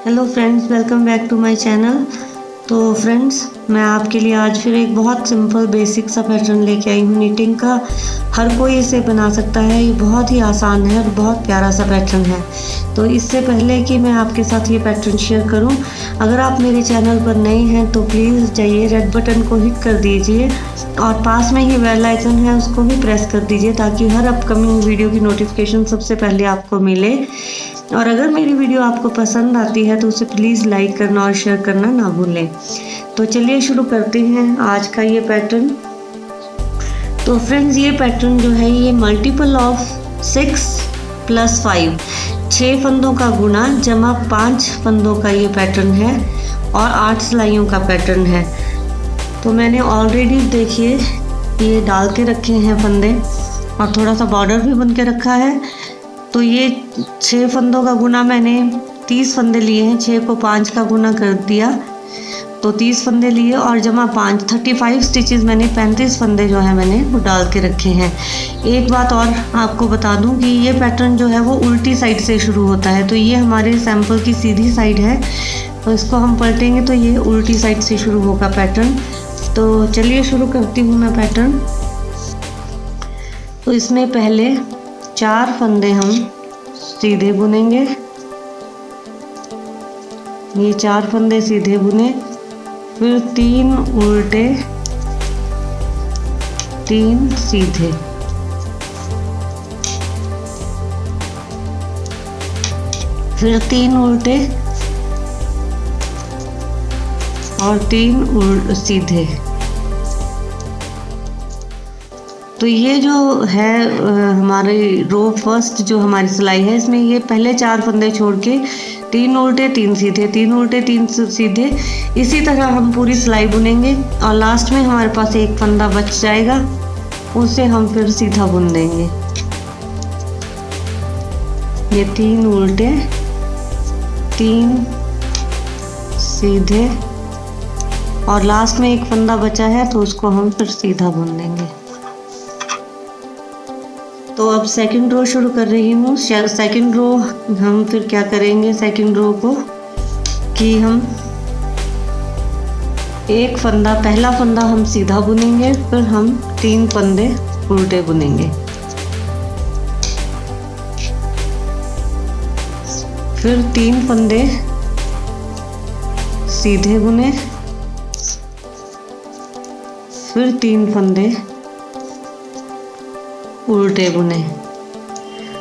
Hello friends, welcome back to my channel. तो friends, मैं आपके लिए आज फिर एक बहुत सिंपल बेसिक सा पैटर्न लेके आई हूँ नीटिंग का। हर कोई इसे बना सकता है, ये बहुत ही आसान है और बहुत प्यारा सा पैटर्न है। तो इससे पहले कि मैं आपके साथ ये पैटर्न शेयर करूँ, अगर आप मेरे चैनल पर नए हैं तो प्लीज़ जाइए, रेड बटन को हिट कर दीजिए और पास में ही बेल आइकन है उसको भी प्रेस कर दीजिए, ताकि हर अपकमिंग वीडियो की नोटिफिकेशन सबसे पहले आपको मिले। और अगर मेरी वीडियो आपको पसंद आती है तो उसे प्लीज़ लाइक करना और शेयर करना ना भूलें। तो चलिए शुरू करते हैं आज का ये पैटर्न। तो फ्रेंड्स, ये पैटर्न जो है ये मल्टीपल ऑफ 6 + 5 6 फंदों का गुणा जमा 5 फंदों का ये पैटर्न है और 8 सिलाइयों का पैटर्न है। तो मैंने ऑलरेडी देखिए ये डाल के रखे हैं फंदे और थोड़ा सा बॉर्डर भी बन के रखा है। तो ये 6 फंदों का गुना मैंने 30 फंदे लिए हैं, 6 को 5 का गुना कर दिया तो 30 फंदे लिए और जमा 5 35 स्टिचेस मैंने 35 फंदे जो है मैंने वो डाल के रखे हैं। एक बात और आपको बता दूं कि ये पैटर्न जो है वो उल्टी साइड से शुरू होता है। तो ये हमारे सैंपल की सीधी साइड है, तो इसको हम पलटेंगे तो ये उल्टी साइड से शुरू होगा पैटर्न। तो चलिए शुरू करती हूँ मैं पैटर्न। तो इसमें पहले 4 फंदे हम सीधे बुनेंगे। ये 4 फंदे सीधे बुने, फिर 3 उल्टे 3 सीधे, फिर 3 उल्टे और 3 सीधे। तो ये जो है हमारी रो फर्स्ट जो हमारी सिलाई है, इसमें ये पहले 4 फंदे छोड़ के 3 उल्टे 3 सीधे, 3 उल्टे 3 सीधे, इसी तरह हम पूरी सिलाई बुनेंगे और लास्ट में हमारे पास एक फंदा बच जाएगा, उसे हम फिर सीधा बुन देंगे। ये 3 उल्टे 3 सीधे और लास्ट में एक फंदा बचा है तो उसको हम फिर सीधा बुन देंगे। तो अब सेकंड रो शुरू कर रही हूँ। सेकंड रो हम फिर क्या करेंगे, सेकंड रो को कि हम एक फंदा, पहला फंदा हम सीधा बुनेंगे, फिर हम 3 फंदे उल्टे बुनेंगे, फिर 3 फंदे सीधे बुने, फिर 3 फंदे उल्टे बुने।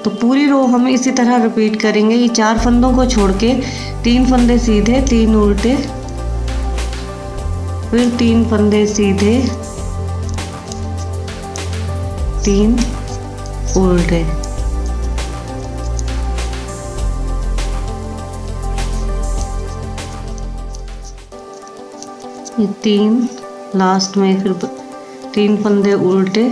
तो पूरी रो हम इसी तरह रिपीट करेंगे। ये 4 फंदों को छोड़ के 3 फंदे सीधे 3 उल्टे, फिर 3 फंदे सीधे 3 उल्टे, ये 3 लास्ट में, फिर 3 फंदे उल्टे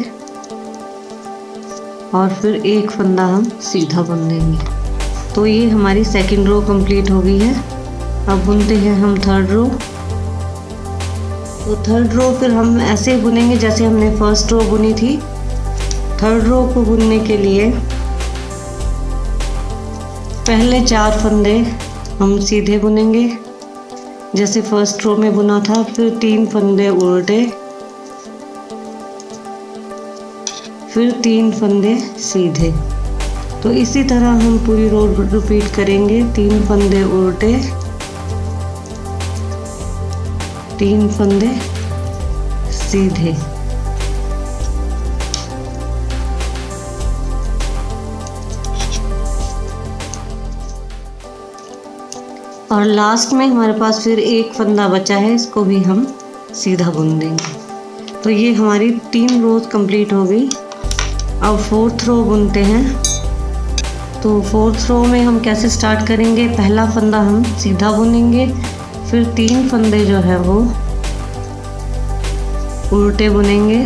और फिर एक फंदा हम सीधा बुन देंगे। तो ये हमारी सेकंड रो कंप्लीट हो गई है। अब बुनते हैं हम थर्ड रो। तो थर्ड रो फिर हम ऐसे बुनेंगे जैसे हमने फर्स्ट रो बुनी थी। थर्ड रो को बुनने के लिए पहले 4 फंदे हम सीधे बुनेंगे जैसे फर्स्ट रो में बुना था, फिर 3 फंदे उल्टे, फिर 3 फंदे सीधे। तो इसी तरह हम पूरी रो रिपीट करेंगे। 3 फंदे उल्टे, 3 फंदे सीधे, और लास्ट में हमारे पास फिर एक फंदा बचा है, इसको भी हम सीधा बुन देंगे। तो ये हमारी 3 रोज कंप्लीट हो गई। अब फोर्थ रो बुनते हैं। तो फोर्थ रो में हम कैसे स्टार्ट करेंगे, पहला फंदा हम सीधा बुनेंगे, फिर 3 फंदे जो है वो उल्टे बुनेंगे,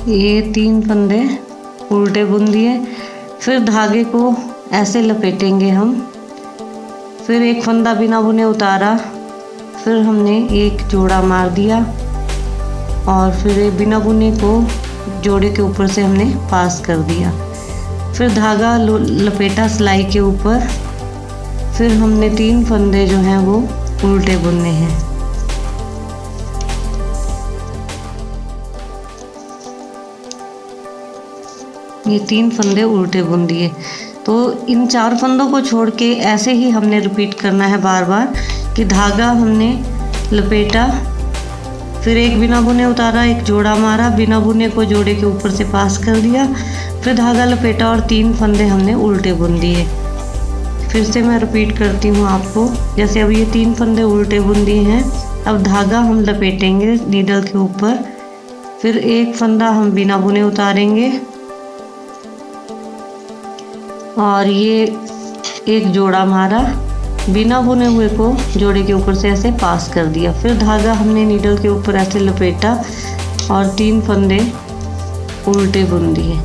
ये 3 फंदे उल्टे बुन दिए, फिर धागे को ऐसे लपेटेंगे हम, फिर एक फंदा बिना बुने उतारा, फिर हमने एक जोड़ा मार दिया और फिर बिना बुने को जोड़े के ऊपर से हमने पास कर दिया। फिर धागा लपेटा सिलाई के ऊपर, फिर हमने 3 फंदे जो हैं वो उल्टे बुनने हैं। ये 3 फंदे उल्टे बुन दिए। तो इन 4 फंदों को छोड़ के ऐसे ही हमने रिपीट करना है बार बार कि धागा हमने लपेटा, फिर एक बिना बुने उतारा, एक जोड़ा मारा, बिना बुने को जोड़े के ऊपर से पास कर दिया, फिर धागा लपेटा और 3 फंदे हमने उल्टे बुन दिए। फिर से मैं रिपीट करती हूँ आपको, जैसे अब ये 3 फंदे उल्टे बुन दिए हैं। अब धागा हम लपेटेंगे नीडल के ऊपर, फिर एक फंदा हम बिना बुने उतारेंगे और ये एक जोड़ा मारा, बिना बुने हुए को जोड़े के ऊपर से ऐसे पास कर दिया, फिर धागा हमने नीडल के ऊपर ऐसे लपेटा और 3 फंदे उल्टे बुन दिए।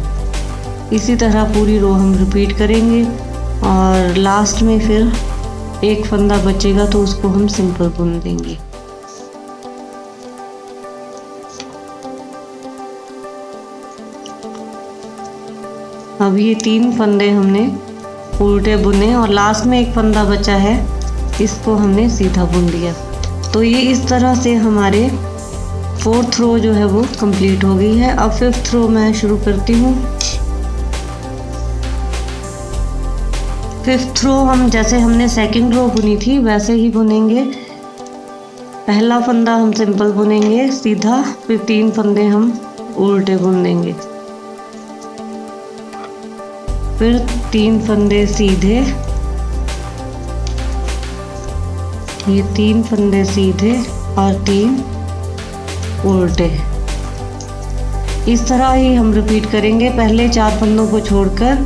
इसी तरह पूरी रो हम रिपीट करेंगे और लास्ट में फिर एक फंदा बचेगा तो उसको हम सिंपल बुन देंगे। अब ये 3 फंदे हमने उल्टे बुने और लास्ट में एक फंदा बचा है, इसको हमने सीधा बुन दिया। तो ये इस तरह से हमारे 4th रो जो है वो कंप्लीट हो गई है। अब 5th रो मैं शुरू करती हूँ। 5th रो हम जैसे हमने 2nd रो बुनी थी वैसे ही बुनेंगे। पहला फंदा हम सिंपल बुनेंगे सीधा, फिर 3 फंदे हम उल्टे बुन देंगे, फिर 3 फंदे सीधे, ये 3 फंदे सीधे और 3 उल्टे। इस तरह ही हम रिपीट करेंगे। पहले 4 फंदों को छोड़कर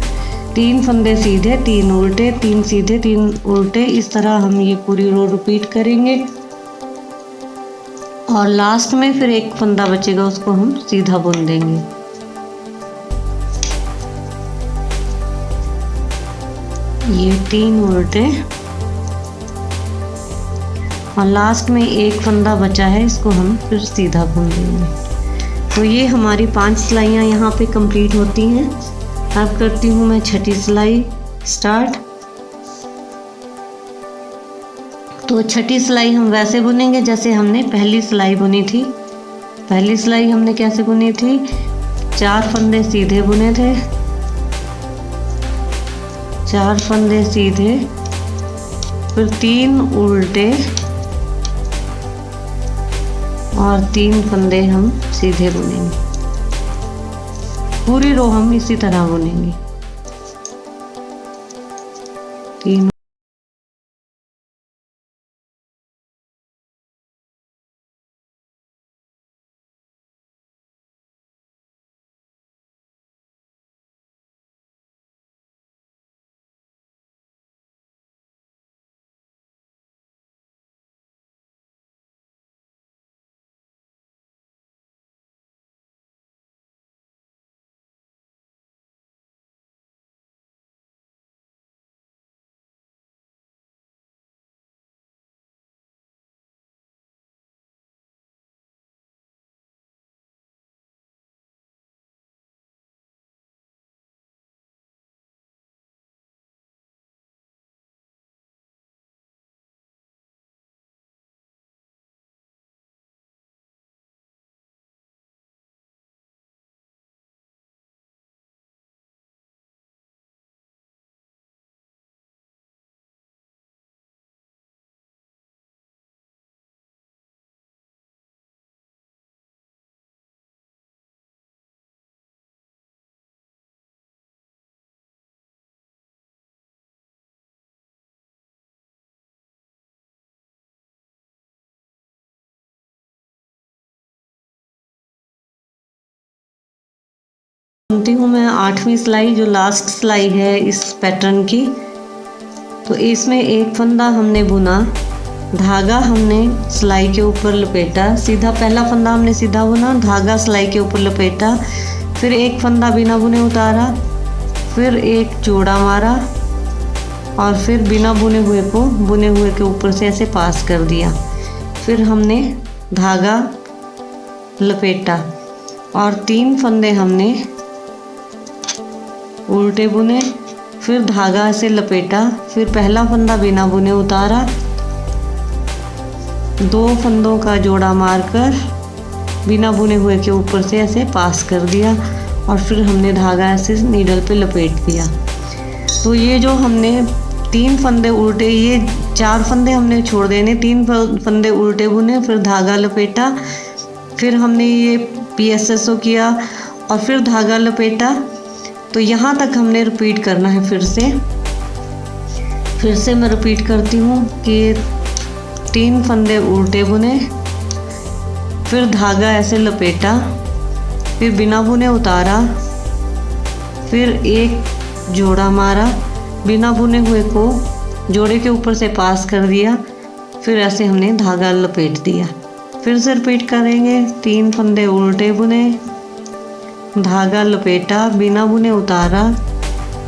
3 फंदे सीधे, 3 उल्टे, 3 सीधे, 3 उल्टे, इस तरह हम ये पूरी रो रिपीट करेंगे और लास्ट में फिर एक फंदा बचेगा, उसको हम सीधा बुन देंगे। ये 3 उल्टे और लास्ट में एक फंदा बचा है, इसको हम फिर सीधा बुन देंगे। तो ये हमारी 5 सिलाइयाँ यहाँ पे कंप्लीट होती हैं। अब करती हूँ मैं 6ठी सिलाई स्टार्ट। तो 6ठी सिलाई हम वैसे बुनेंगे जैसे हमने पहली सिलाई बुनी थी। पहली सिलाई हमने कैसे बुनी थी, 4 फंदे सीधे बुने थे, 4 फंदे सीधे, फिर 3 उल्टे और 3 फंदे हम सीधे बुनेंगे। पूरी रो हम इसी तरह बुनेंगे। 3 बुनती हूँ मैं 8वीं सिलाई, जो लास्ट सिलाई है इस पैटर्न की। तो इसमें एक फंदा हमने बुना, धागा हमने सिलाई के ऊपर लपेटा, सीधा पहला फंदा हमने सीधा बुना, धागा सिलाई के ऊपर लपेटा, फिर एक फंदा बिना बुने उतारा, फिर एक जोड़ा मारा और फिर बिना बुने हुए को बुने हुए के ऊपर से ऐसे पास कर दिया। फिर हमने धागा लपेटा और 3 फंदे हमने उल्टे बुने, फिर धागा ऐसे लपेटा, फिर पहला फंदा बिना बुने उतारा, 2 फंदों का जोड़ा मारकर बिना बुने हुए के ऊपर से ऐसे पास कर दिया और फिर हमने धागा ऐसे नीडल पे लपेट दिया। तो ये जो हमने 3 फंदे उल्टे, ये 4 फंदे हमने छोड़ देने, 3 फंदे उल्टे बुने, फिर धागा लपेटा, फिर हमने ये PSSO किया और फिर धागा लपेटा। तो यहाँ तक हमने रिपीट करना है। फिर से मैं रिपीट करती हूँ कि 3 फंदे उल्टे बुने, फिर धागा ऐसे लपेटा, फिर बिना बुने उतारा, फिर एक जोड़ा मारा, बिना बुने हुए को जोड़े के ऊपर से पास कर दिया, फिर ऐसे हमने धागा लपेट दिया। फिर से रिपीट करेंगे, 3 फंदे उल्टे बुने, धागा लपेटा, बिना बुने उतारा,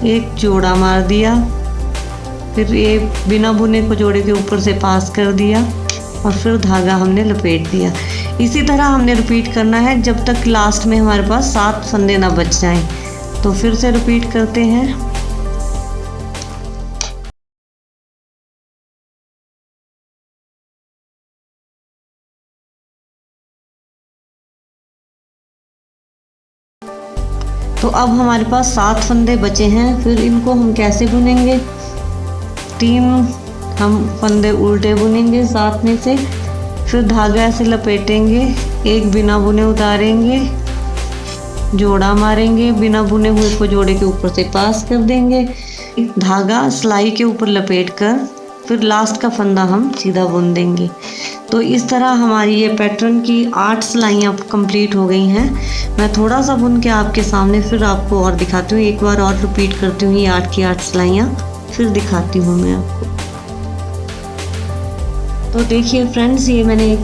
एक जोड़ा मार दिया, फिर ये बिना बुने को जोड़े के ऊपर से पास कर दिया और फिर धागा हमने लपेट दिया। इसी तरह हमने रिपीट करना है जब तक लास्ट में हमारे पास 7 फंदे ना बच जाएं। तो फिर से रिपीट करते हैं। तो अब हमारे पास 7 फंदे बचे हैं, फिर इनको हम कैसे बुनेंगे? 3 हम फंदे उल्टे बुनेंगे 7 में से, फिर धागा ऐसे लपेटेंगे, एक बिना बुने उतारेंगे, जोड़ा मारेंगे, बिना बुने हुए को जोड़े के ऊपर से पास कर देंगे, धागा सिलाई के ऊपर लपेट कर फिर लास्ट का फंदा हम सीधा बुन देंगे। तो इस तरह हमारी ये पैटर्न की 8 सिलाइयाँ कंप्लीट हो गई हैं। मैं थोड़ा सा बुन के आपके सामने फिर आपको और दिखाती हूँ, एक बार और रिपीट करती हूँ ये 8 की 8 सिलाइयाँ, फिर दिखाती हूँ मैं आपको। तो देखिए फ्रेंड्स, ये मैंने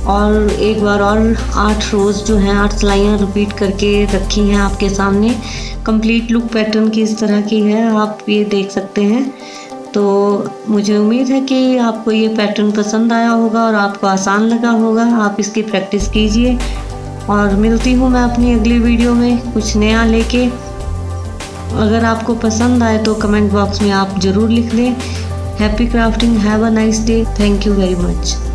और एक बार और 8 रोज़ जो हैं 8 सिलाइयाँ रिपीट करके रखी हैं आपके सामने। कंप्लीट लुक पैटर्न की इस तरह की है, आप ये देख सकते हैं। तो मुझे उम्मीद है कि आपको ये पैटर्न पसंद आया होगा और आपको आसान लगा होगा। आप इसकी प्रैक्टिस कीजिए और मिलती हूँ मैं अपनी अगली वीडियो में कुछ नया लेके। अगर आपको पसंद आए तो कमेंट बॉक्स में आप ज़रूर लिख दें। Happy crafting, have a nice day, thank you very much.